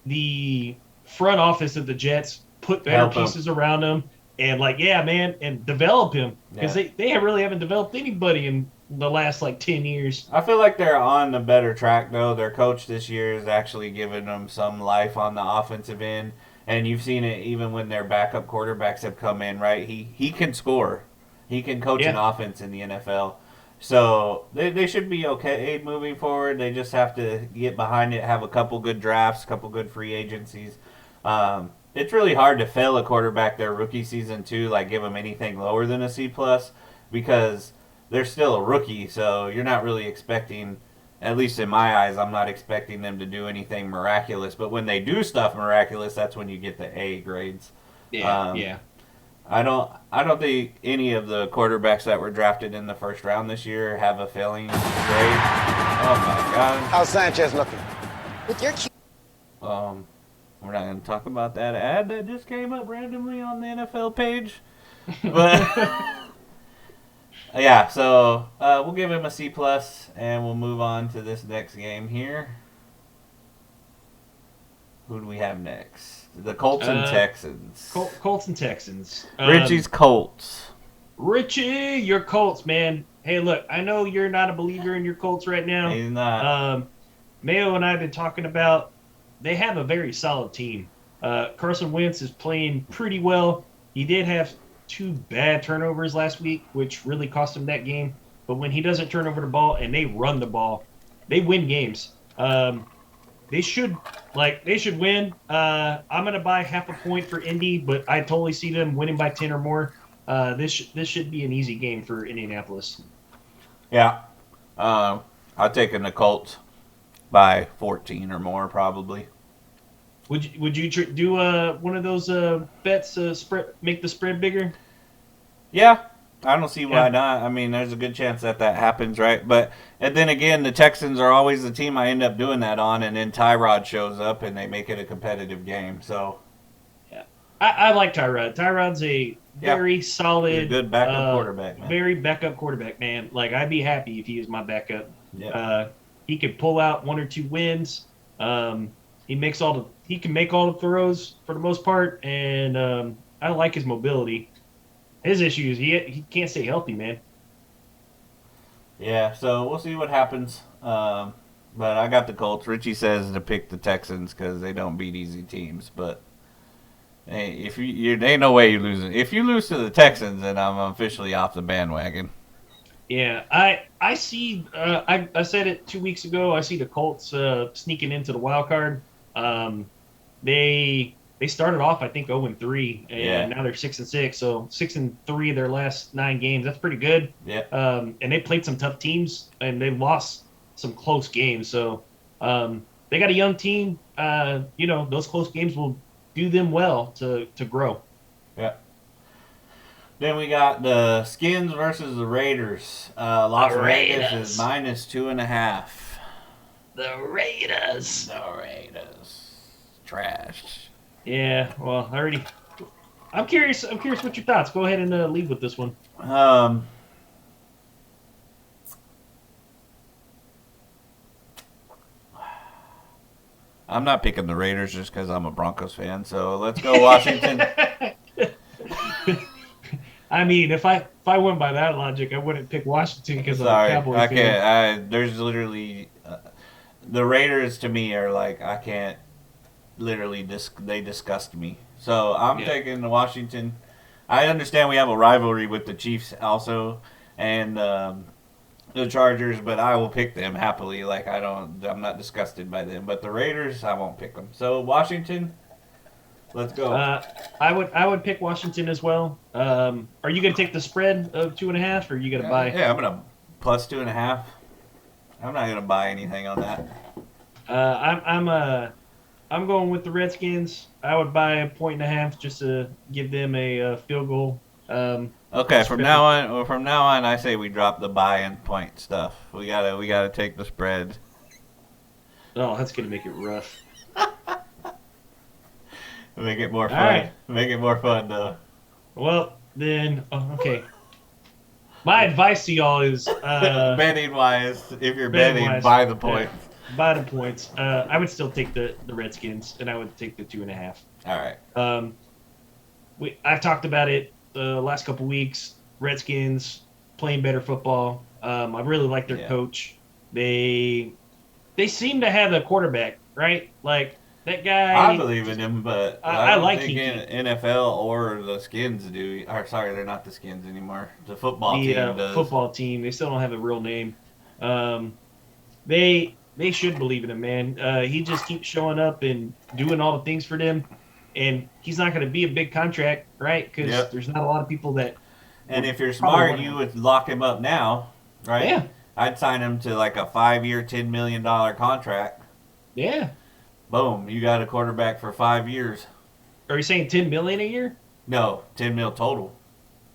the front office of the Jets put better pieces around him and, and develop him. Because they really haven't developed anybody in the last, 10 years. I feel like they're on a better track, though. Their coach this year is actually giving them some life on the offensive end. And you've seen it even when their backup quarterbacks have come in, right? He can score. He can coach an offense in the NFL. So they should be okay moving forward. They just have to get behind it, have a couple good drafts, a couple good free agencies. It's really hard to fail a quarterback their rookie season too, like give them anything lower than a C plus, because they're still a rookie. So you're not really expecting, at least in my eyes, I'm not expecting them to do anything miraculous. But when they do stuff miraculous, that's when you get the A grades. Yeah, Um, yeah. I don't think any of the quarterbacks that were drafted in the first round this year have a failing grade. Oh my god. How's Sanchez looking? With your cute We're not going to talk about that ad that just came up randomly on the NFL page. But yeah, so we'll give him a C plus, and we'll move on to this next game here. Who do we have next? The Colts and Texans. Colts and Texans. Richie's Colts. Richie, your Colts, man. Hey, look, I know you're not a believer in your Colts right now. He's not. Mayo and I have been talking about they have a very solid team. Carson Wentz is playing pretty well. He did have 2 bad turnovers last week, which really cost him that game. But when he doesn't turn over the ball and they run the ball, they win games. They should win. I'm gonna buy half a point for Indy, but I totally see them winning by 10 or more. This should be an easy game for Indianapolis. Yeah. I'll take in the Colts by 14 or more, probably. Would you do one of those bets? Make the spread bigger. Yeah, I don't see why Yeah. not. I mean, there's a good chance that happens, right? But and then again, the Texans are always the team I end up doing that on, and then Tyrod shows up and they make it a competitive game. So Yeah, I like Tyrod. Tyrod's a very solid, he's a good backup quarterback, man. Very backup quarterback, man. Like I'd be happy if he was my backup. Yeah. He could pull out 1 or 2 wins. He can make all the throws for the most part, and I like his mobility. His issue is he can't stay healthy, man. Yeah, so we'll see what happens. But I got the Colts. Richie says to pick the Texans because they don't beat easy teams. But hey, if you there ain't no way you lose it. If you lose to the Texans, then I'm officially off the bandwagon. Yeah, I see. I said it 2 weeks ago. I see the Colts sneaking into the wild card. They started off, I think, 0-3, and now they're 6-6. So 6-3 their last 9 games. That's pretty good. Yeah. And they played some tough teams, and they lost some close games. So they got a young team. Those close games will do them well to grow. Yeah. Then we got the Skins versus the Raiders. Las Vegas is -2.5. The Raiders. The Raiders. Trash. Yeah, well, I'm curious what your thoughts. Go ahead and lead with this one. I'm not picking the Raiders just because I'm a Broncos fan. So let's go Washington. I mean, if I went by that logic, I wouldn't pick Washington because I'm a Sorry, Cowboys I fan. can't. There's literally the Raiders to me are like I can't. Literally, they disgust me. So I'm taking Washington. I understand we have a rivalry with the Chiefs also, and the Chargers, but I will pick them happily. Like I'm not disgusted by them. But the Raiders, I won't pick them. So Washington, let's go. I would pick Washington as well. Are you going to take the spread of 2.5, or are you going to buy? Yeah, I'm gonna plus 2.5. I'm not gonna buy anything on that. I'm going with the Redskins. I would buy 1.5 just to give them a field goal. Okay, from now on, I say we drop the buy and point stuff. We gotta take the spread. Oh, that's gonna make it rough. Make it more fun. All right. Make it more fun, though. Well, then, okay. My advice to y'all is betting wise, if you're betting betting, wise, buy the points. Buy the points. I would still take the Redskins, and I would take the 2.5. All right. I've talked about it the last couple weeks. Redskins playing better football. I really like their coach. They seem to have a quarterback, right? Like that guy. I believe in him, but I don't like think him. NFL or the Skins do. Or sorry, they're not the Skins anymore. The football team does. Football team. They still don't have a real name. They should believe in him, man. He just keeps showing up and doing all the things for them. and he's not going to be a big contract, right? Because there's not a lot of people that. And if you're probably smart, want you him. would lock him up now, right? Yeah, I'd sign him to like a 5-year, $10 million contract. yeah. Boom, you got a quarterback for 5 years. Are you saying 10 million a year? No, 10 mil total.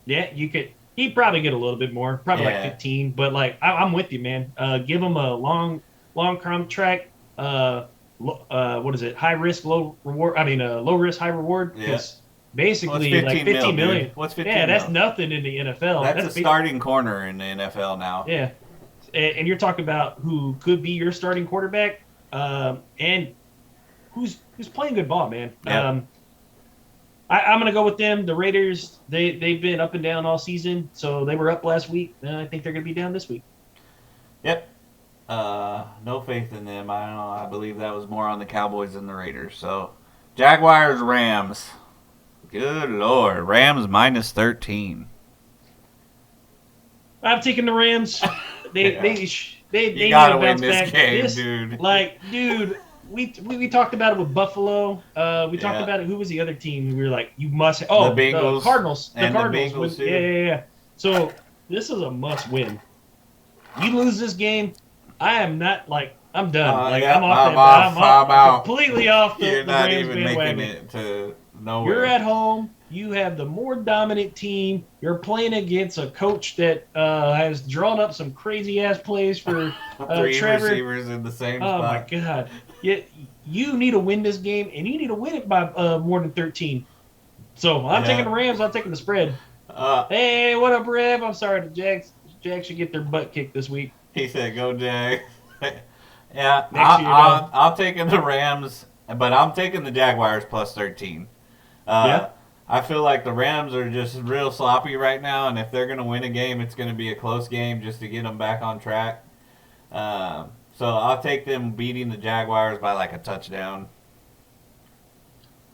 Yeah, you could. He'd probably get a little bit more, probably like Yeah. 15. But like, I'm with you, man. Give him a long contract. What is it? High risk, low reward. I mean, low risk, high reward. Yeah. Because basically, What's like 15 mil, 15 million. dude? What's 15 Yeah, that's mil? nothing in the NFL. That's a starting corner in the NFL now. Yeah, and you're talking about who could be your starting quarterback, and who's playing good ball, man. Yeah. I'm going to go with them. The Raiders, they've been up and down all season, so they were up last week. I think they're going to be down this week. Yep. No faith in them. I don't know. I believe that was more on the Cowboys than the Raiders. So, Jaguars, Rams. Good Lord. Rams minus 13. I'm taking the Rams. They Yeah. they You need gotta to win bounce this back. game, dude. Like, dude, we talked about it with Buffalo. We talked Yeah. about it. Who was the other team? We were like, you must. Oh, The Bengals Cardinals. The and the Cardinals. Bengals, too. Yeah. So this is a must win. You lose this game, I am not like I'm done. Like yeah, I'm off. I'm out. Completely off the, You're the not Rams even bandwagon. making it to nowhere. You're at home. You have the more dominant team. You're playing against a coach that has drawn up some crazy ass plays for Three Trevor. receivers in the same Oh my spot. God! You need to win this game, and you need to win it by more than 13. So I'm taking the Rams. I'm taking the spread. Hey, what up, Rev? I'm sorry, the Jags should get their butt kicked this week. He said, "Go Jag." Yeah, Next year, I'm taking the Rams, but I'm taking the Jaguars plus 13. Yeah. I feel like the Rams are just real sloppy right now, and if they're going to win a game, it's going to be a close game just to get them back on track. So I'll take them beating the Jaguars by like a touchdown.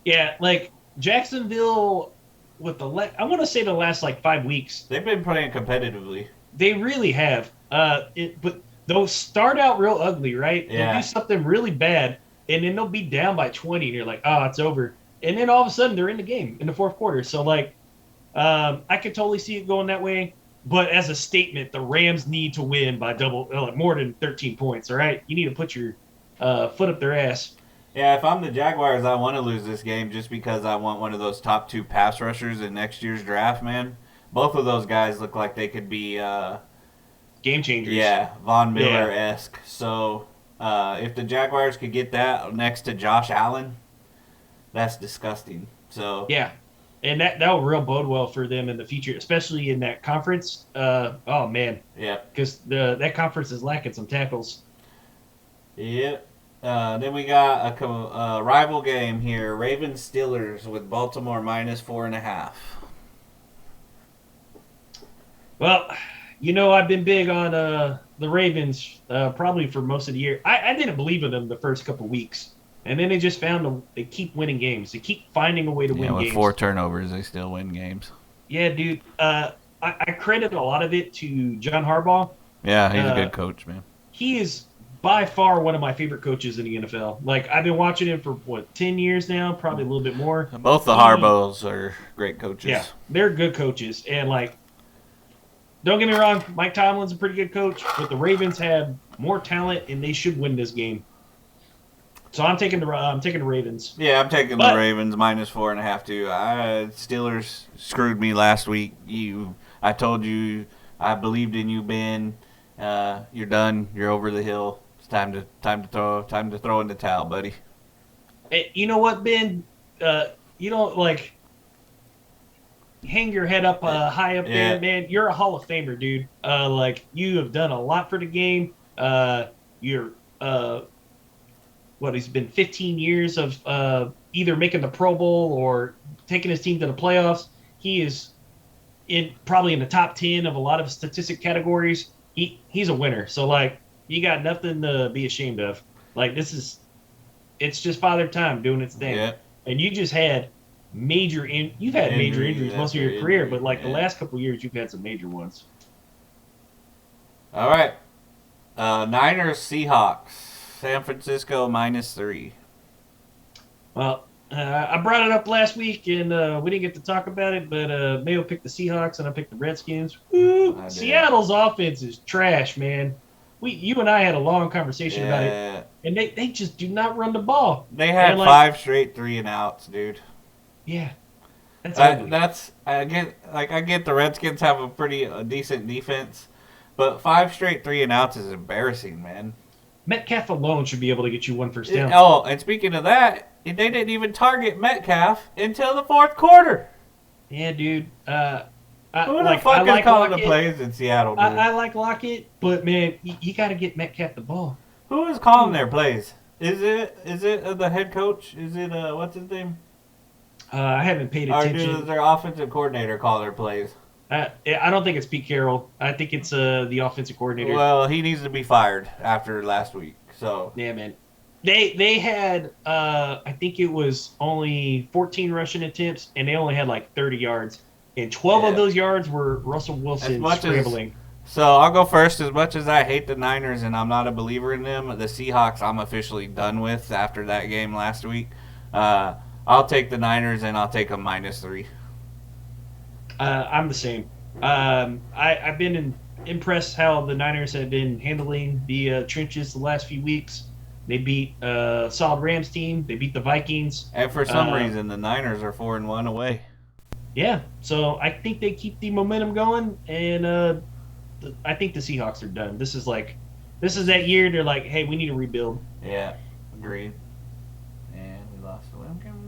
Yeah, like Jacksonville with I want to say the last like 5 weeks. They've been playing competitively. They really have. But they'll start out real ugly, right? Yeah. They'll do something really bad, and then they'll be down by 20, and you're like, oh, it's over. And then all of a sudden, they're in the game in the fourth quarter. So, like, I could totally see it going that way. But as a statement, the Rams need to win by more than 13 points, all right? You need to put your foot up their ass. Yeah, if I'm the Jaguars, I want to lose this game just because I want one of those top 2 pass rushers in next year's draft, man. Both of those guys look like they could be Game changers. yeah, Von Miller-esque. So if the Jaguars could get that next to Josh Allen, that's disgusting. So Yeah. And that will real bode well for them in the future, especially in that conference. Oh, man. yeah, Because that conference is lacking some tackles. yep. Then we got a rival game here: Ravens Steelers with Baltimore minus 4.5. Well, I've been big on the Ravens probably for most of the year. I didn't believe in them the first couple weeks. And then they just they keep winning games. They keep finding a way to win with games. 4 turnovers, they still win games. Yeah, dude. I credit a lot of it to John Harbaugh. Yeah, he's a good coach, man. He is by far one of my favorite coaches in the NFL. Like, I've been watching him for, 10 years now? Probably a little bit more. Both the Harbaughs are great coaches. Yeah, they're good coaches. And, like, don't get me wrong, Mike Tomlin's a pretty good coach, but the Ravens have more talent, and they should win this game. So I'm taking the Ravens. Yeah, I'm taking the Ravens minus 4.5 too. Steelers screwed me last week. I told you, I believed in you, Ben. You're done. You're over the hill. It's time to throw in the towel, buddy. Hey, you know what, Ben? Hang your head up high up there, man. You're a Hall of Famer, dude. You have done a lot for the game. You're he's been 15 years of either making the Pro Bowl or taking his team to the playoffs. He is probably in the top 10 of a lot of statistic categories. He's a winner. So, you got nothing to be ashamed of. It's just Father Time doing its thing. Yeah. And you just had major injuries most of your career, but the last couple of years you've had some major ones. All right. Niners Seahawks. San Francisco minus 3. Well, I brought it up last week, and we didn't get to talk about it, but Mayo picked the Seahawks, and I picked the Redskins. Woo! Seattle's offense is trash, man. You and I had a long conversation about it, and they just do not run the ball. They had like, 5 straight 3-and-outs, dude. Yeah, that's I get the Redskins have a decent defense, but 5 straight 3-and-outs is embarrassing, man. Metcalf alone should be able to get you 1 first down. And speaking of that, they didn't even target Metcalf until the 4th quarter. Yeah, dude. Who the fuck is calling the plays in Seattle, dude? I like Lockett, but man, you got to get Metcalf the ball. Who is calling their plays? Is it the head coach? Is it what's his name? I haven't paid attention. Or does their offensive coordinator call their plays? I don't think it's Pete Carroll. I think it's the offensive coordinator. Well, he needs to be fired after last week. So yeah, man. They had I think it was only 14 rushing attempts, and they only had like 30 yards, and 12 of those yards were Russell Wilson scrambling. So I'll go first. As much as I hate the Niners and I'm not a believer in them, the Seahawks I'm officially done with after that game last week. I'll take the Niners and I'll take them -3. I'm the same. I've been impressed how the Niners have been handling the trenches the last few weeks. They beat a solid Rams team. They beat the Vikings. And for some reason, the Niners are 4-1 away. Yeah, so I think they keep the momentum going, and I think the Seahawks are done. This is that year they're like, hey, we need to rebuild. Yeah, agreed. And we lost the webcam.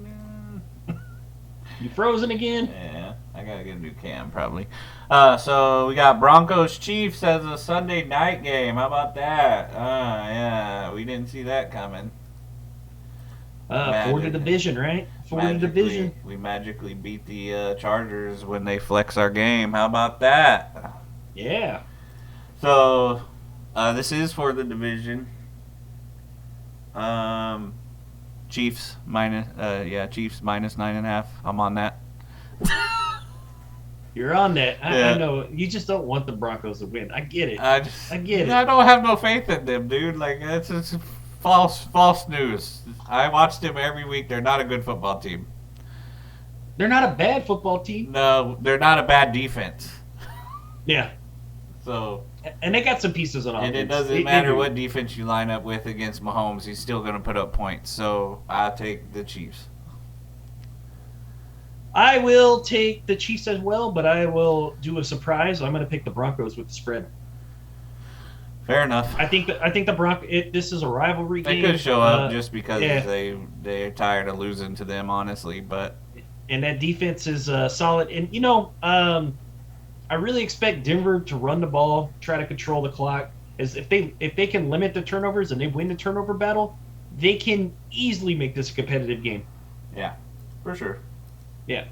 You frozen again? Yeah, I gotta get a new cam probably. So we got Broncos Chiefs as a Sunday night game. How about that? Yeah, we didn't see that coming. For the division, right? For the division. We magically beat the Chargers when they flex our game. How about that? Yeah. So this is for the division. Chiefs Chiefs -9.5. I'm on that. You're on that. I know. You just don't want the Broncos to win. I get it. I get it. I don't have no faith in them, dude. Like, it's false news. I watch them every week. They're not a good football team. They're not a bad football team. No, they're not a bad defense. Yeah. So. And they got some pieces on offense. And it doesn't matter what defense you line up with against Mahomes. He's still going to put up points. So I'll take the Chiefs. I will take the Chiefs as well, but I will do a surprise. I'm going to pick the Broncos with the spread. Fair enough. I think the Broncos. This is a rivalry game. They could show up just because they're tired of losing to them, honestly. But and that defense is solid. And I really expect Denver to run the ball, try to control the clock. As if they can limit the turnovers and they win the turnover battle, they can easily make this a competitive game. Yeah, for sure. Yeah.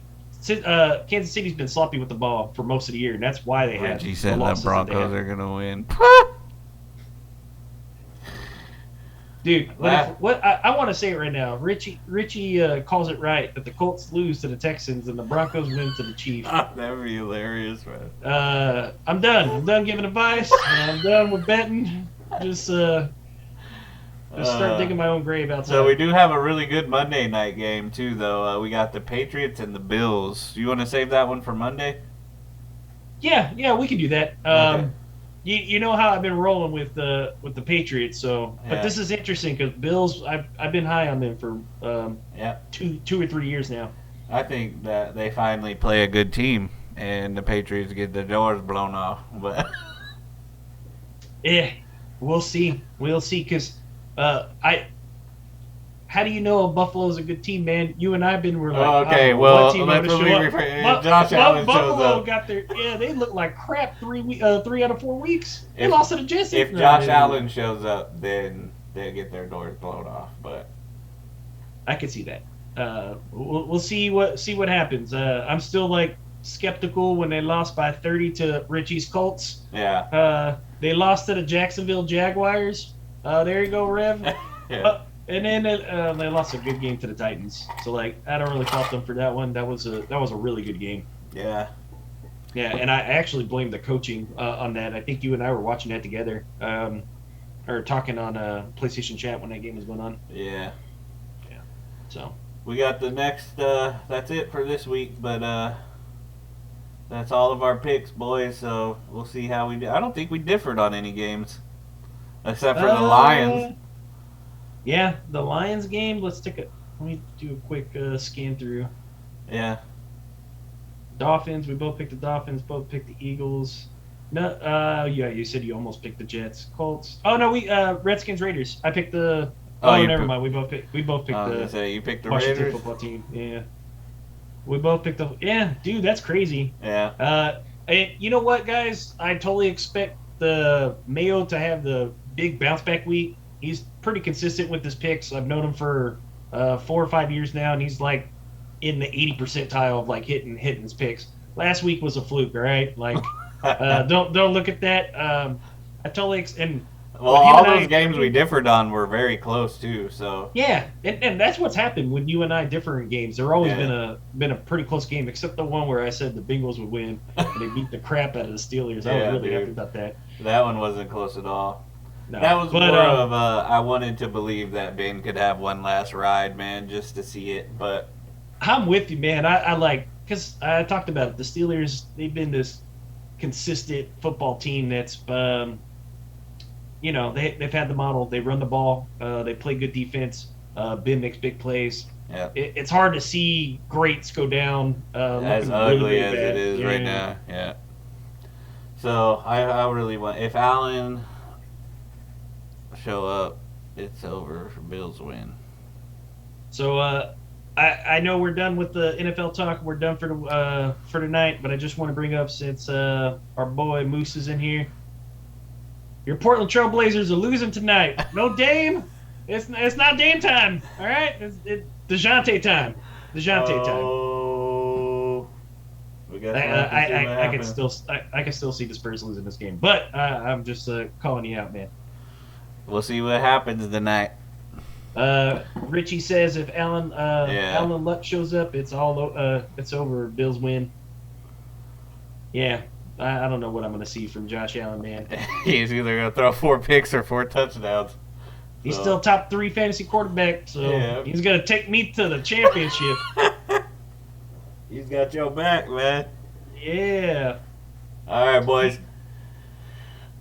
Kansas City's been sloppy with the ball for most of the year, and that's why they have Reggie said the Broncos are going to win. Dude, I want to say it right now. Richie calls it right that the Colts lose to the Texans and the Broncos win to the Chiefs. That'd be hilarious, man. I'm done. I'm done giving advice. I'm done with betting. Just start digging my own grave outside. So we do have a really good Monday night game too, though. We got the Patriots and the Bills. You want to save that one for Monday? Yeah, we can do that. Okay. You know how I've been rolling with the Patriots, so but this is interesting because Bills I've been high on them for 2 or 3 years now. I think that they finally play a good team and the Patriots get their doors blown off. But yeah, we'll see because how do you know Buffalo's a good team, man? You and I've been were like, okay, well, Josh Allen Buffalo shows up. got their they look like crap 3 out of 4 weeks. They lost to the Jets. If Josh Allen shows up, then they get their doors blown off. But I can see that. We'll see what happens. I'm still like skeptical when they lost by 30 to Richie's Colts. Yeah. They lost to the Jacksonville Jaguars. There you go, Rev. Yeah. And then they lost a good game to the Titans. So like I don't really fault them for that one. That was a really good game. Yeah. Yeah, and I actually blame the coaching on that. I think you and I were watching that together, or talking on PlayStation Chat when that game was going on. Yeah. Yeah. So we got the next. That's it for this week, but that's all of our picks, boys. So we'll see how we do. I don't think we differed on any games, except for the Lions. Yeah, the Lions game. Let me do a quick scan through. Yeah. Dolphins. We both picked the Dolphins. Both picked the Eagles. No, yeah, you said you almost picked the Jets. Colts. Oh no, we Redskins Raiders. I picked the. Oh, never mind. We both picked the. You picked the Washington Raiders football team. Yeah. We both picked the. Yeah, dude, that's crazy. Yeah. And you know what, guys? I totally expect the Mayo to have the big bounce back week. He's pretty consistent with his picks. I've known him for 4 or 5 years now, and he's like in the 80 percentile of like hitting his picks. Last week was a fluke, all right? Like, don't look at that. I totally well, all those games we differed on were very close too. So yeah, and that's what's happened when you and I differ in games. They're always been a pretty close game, except the one where I said the Bengals would win and they beat the crap out of the Steelers. I was really happy about that. That one wasn't close at all. No, that was more of I wanted to believe that Ben could have one last ride, man, just to see it. But I'm with you, man. I like, because I talked about it. The Steelers, they've been this consistent football team that's they've had the model. They run the ball. They play good defense. Ben makes big plays. Yeah. It's hard to see greats go down. As ugly as it is right now. Yeah. So I really want, if Allen show up, it's over for Bills win. So I know we're done with the NFL talk. We're done for tonight. But I just want to bring up, since our boy Moose is in here. Your Portland Trailblazers are losing tonight. No Dame. It's not Dame time. All right, it's DeJounte time. DeJounte time. Oh, we got. I can still see the Spurs losing this game, but I'm just calling you out, man. We'll see what happens tonight. Richie says if Alan Luck shows up, it's over. Bills win. Yeah. I don't know what I'm going to see from Josh Allen, man. He's either going to throw 4 picks or 4 touchdowns. He's still top 3 fantasy quarterback, so he's going to take me to the championship. He's got your back, man. Yeah. All right, boys.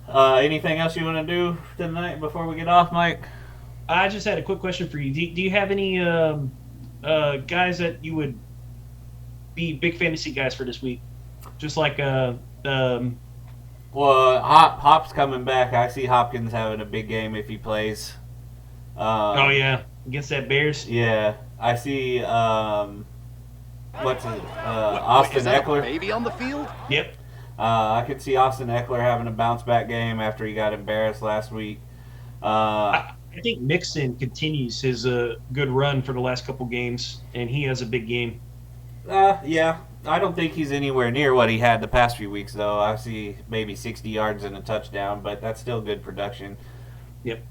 Anything else you want to do tonight before we get off, Mike? I just had a quick question for you. Do you have any guys that you would be big fantasy guys for this week? Just like well, Hop's coming back. I see Hopkins having a big game if he plays. Oh yeah, against that Bears. Yeah, I see. Austin Eckler. Baby on the field. Yep. I could see Austin Eckler having a bounce back game after he got embarrassed last week. I think Mixon continues his good run for the last couple games, and he has a big game. Yeah. I don't think he's anywhere near what he had the past few weeks, though. I see maybe 60 yards and a touchdown, but that's still good production. Yep.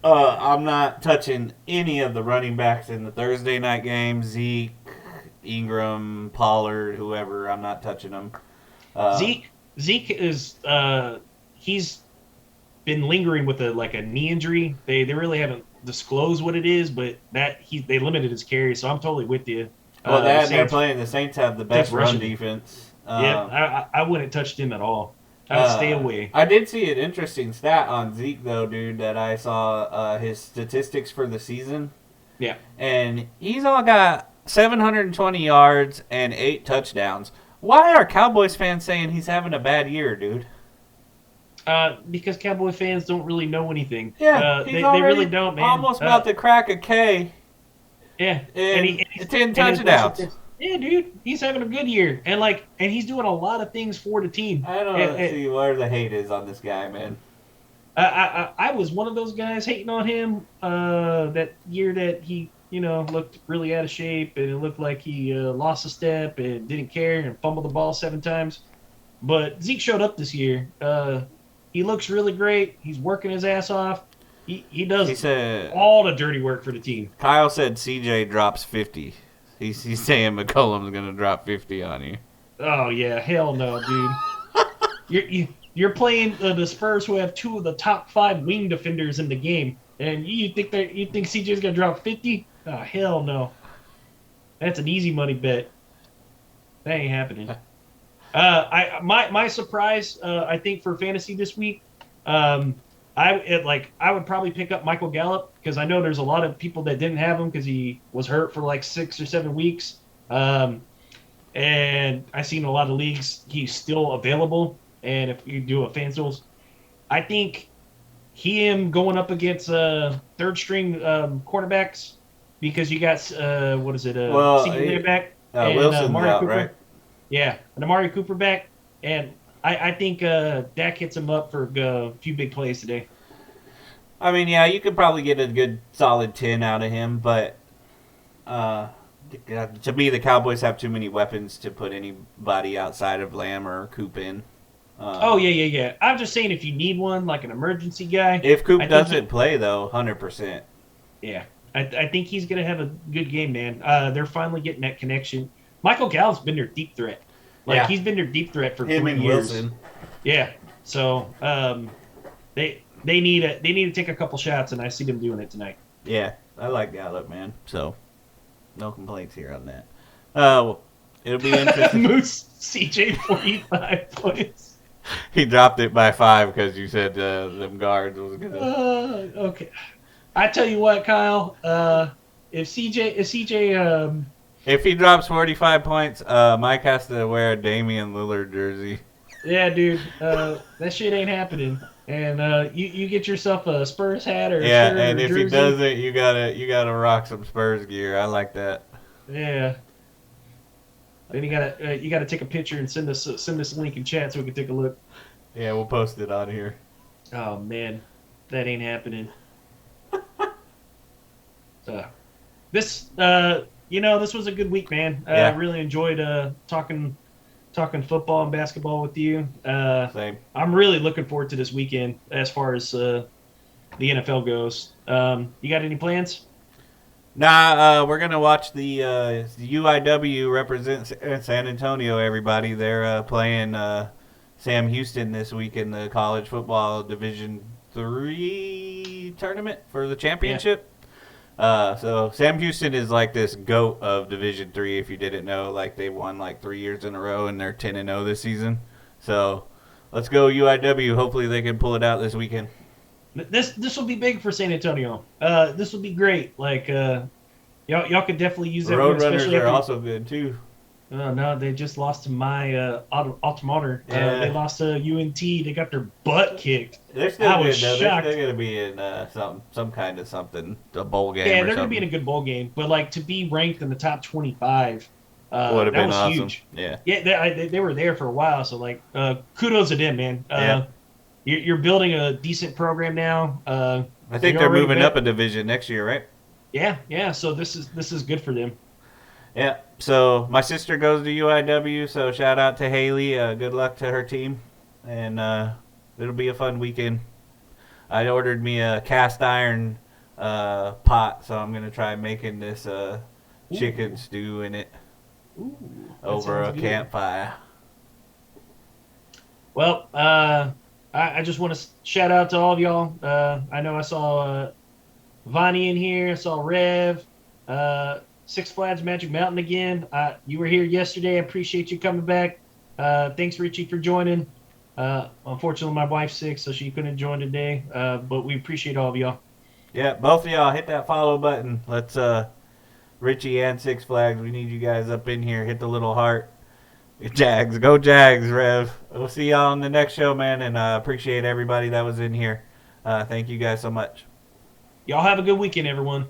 I'm not touching any of the running backs in the Thursday night game. Zeke, Ingram, Pollard, whoever. I'm not touching them. Zeke is he's been lingering with a knee injury. They really haven't disclosed what it is, but they limited his carry, so I'm totally with you. Well, they're playing. The Saints have the best run defense. I wouldn't touch him at all. I would stay away. I did see an interesting stat on Zeke, though, dude, that I saw his statistics for the season. Yeah. And he's all got 720 yards and 8 touchdowns. Why are Cowboys fans saying he's having a bad year, dude? Because Cowboy fans don't really know anything. Yeah, they really don't, man. Almost about to crack a K. Yeah, and 10 touchdowns. Yeah, dude, he's having a good year, and he's doing a lot of things for the team. I don't see where the hate is on this guy, man. I was one of those guys hating on him that year that he looked really out of shape, and it looked like he lost a step and didn't care and fumbled the ball 7 times. But Zeke showed up this year. He looks really great. He's working his ass off. He does all the dirty work for the team. Kyle said CJ drops 50. He's saying McCollum's going to drop 50 on you. Oh, yeah. Hell no, dude. You're playing the Spurs, who have 2 of the top 5 wing defenders in the game, and you think CJ's going to drop 50? Oh, hell no. That's an easy money bet. That ain't happening. My surprise, I think for fantasy this week, I would probably pick up Michael Gallup because I know there's a lot of people that didn't have him because he was hurt for like 6 or 7 weeks. And I've seen a lot of leagues he's still available. And if you do a FanDuel, I think him going up against third string quarterbacks because you got senior quarterback and Wilson's Amari out, Cooper. right? Yeah, an Amari Cooper back, and I think Dak hits him up for a few big plays today. I mean, yeah, you could probably get a good solid 10 out of him, but to me, the Cowboys have too many weapons to put anybody outside of Lamb or Coop in. Yeah. I'm just saying if you need one, like an emergency guy. If Coop doesn't play, though, 100%. Yeah, I think he's going to have a good game, man. They're finally getting that connection. Michael Gallup's been their deep threat. He's been their deep threat for 3 years. Wilson. Yeah, so they need to take a couple shots, and I see them doing it tonight. Yeah, I like Gallup, man. So no complaints here on that. It'll be interesting. Moose CJ 45 points. He dropped it by 5 because you said them guards was gonna. Okay, I tell you what, Kyle. If CJ if he drops 45 points, Mike has to wear a Damian Lillard jersey. Yeah, dude, that shit ain't happening. And you get yourself a Spurs hat or yeah, shirt and or if jersey. he doesn't, you gotta rock some Spurs gear. I like that. Yeah. Then you gotta take a picture and send us a link in chat so we can take a look. Yeah, we'll post it on here. Oh man, that ain't happening. So, this this was a good week, man. I really enjoyed talking football and basketball with you. Same. I'm really looking forward to this weekend as far as the NFL goes. You got any plans? Nah, we're gonna watch the UIW represent San Antonio. Everybody, they're playing Sam Houston this week in the college football Division III tournament for the championship. So Sam Houston is like this GOAT of Division III. If you didn't know, like they won like 3 years in a row, and they're 10-0 this season. So let's go UIW. Hopefully they can pull it out this weekend. This will be big for San Antonio. This will be great. Like y'all could definitely use that. Roadrunners are also good too. Oh no, they just lost to my alma mater. They lost to UNT. They got their butt kicked. They're still good though. They're still gonna be in some kind of something, a bowl game. Yeah, they're gonna be in a good bowl game. But like to be ranked in the top 25, would have been awesome. Huge. Yeah. Yeah, they were there for a while. So like, kudos to them, man. You're building a decent program now. I think they're moving up a division next year, right? Yeah. So this is good for them. Yeah. So my sister goes to UIW, so shout out to Haley. Good luck to her team, and it'll be a fun weekend. I ordered me a cast iron pot, so I'm gonna try making this chicken stew in it over a campfire. Well, I just want to shout out to all of y'all. I know I saw Vonnie in here. I saw Rev. Six Flags Magic Mountain again. You were here yesterday. I appreciate you coming back. Thanks, Richie, for joining. Unfortunately, my wife's sick, so she couldn't join today. But we appreciate all of y'all. Yeah, both of y'all hit that follow button. Let's Richie and Six Flags. We need you guys up in here. Hit the little heart. Jags, go Jags, Rev. We'll see y'all on the next show, man, and appreciate everybody that was in here. Thank you guys so much. Y'all have a good weekend, everyone.